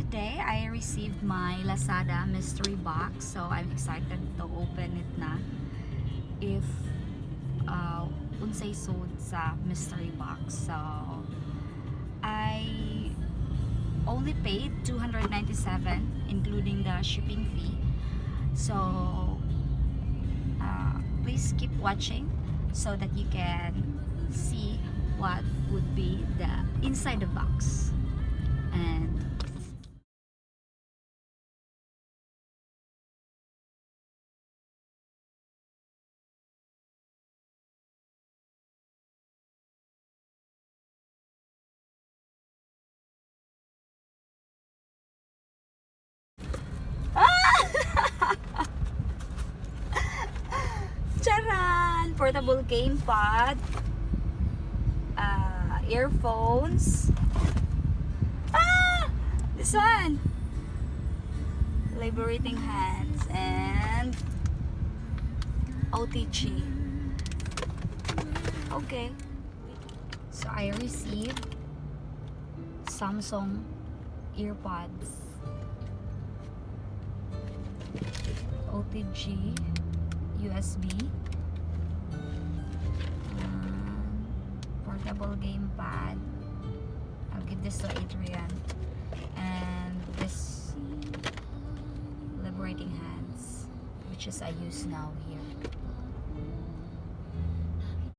today I received my LAZADA Mystery Box, so I'm excited to open it na. If unsay sud sa mystery box. So I only paid $297 including the shipping fee. So please keep watching so that you can see what would be the inside the box. And charan! Portable gamepad, earphones. This one! Liberating hands and OTG. Okay. So I received Samsung earpods, OTG, USB, portable gamepad. I'll give this to Adrian. And this liberating hands, which is I use now here.